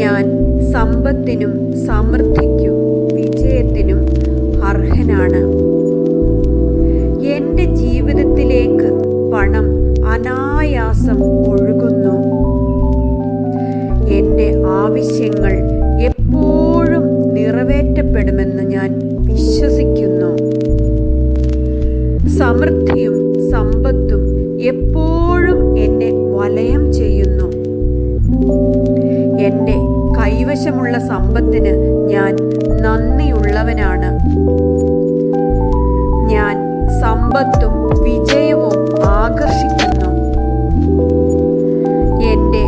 ഞാൻ സമ്പത്തിനും സമൃദ്ധിക്കും വിജയത്തിനും അർഹനാണ്. എൻ്റെ ജീവിതത്തിലേക്ക് പണം അനായാസം ഒഴുകുന്നു. എൻ്റെ ആവശ്യങ്ങൾ എപ്പോഴും നിറവേറ്റപ്പെടുമെന്ന് ഞാൻ വിശ്വസിക്കുന്നു. സമൃദ്ധിയും സമ്പത്തും എപ്പോഴും എന്നെ വലയം ചെയ്യുന്നു. എൻ്റെ കൈവശമുള്ള സമ്പത്തിന് ഞാൻ നന്ദിയുള്ളവനാണ്. ഞാൻ സമ്പത്തും വിജയവും ആകർഷിക്കുന്നു. എൻ്റെ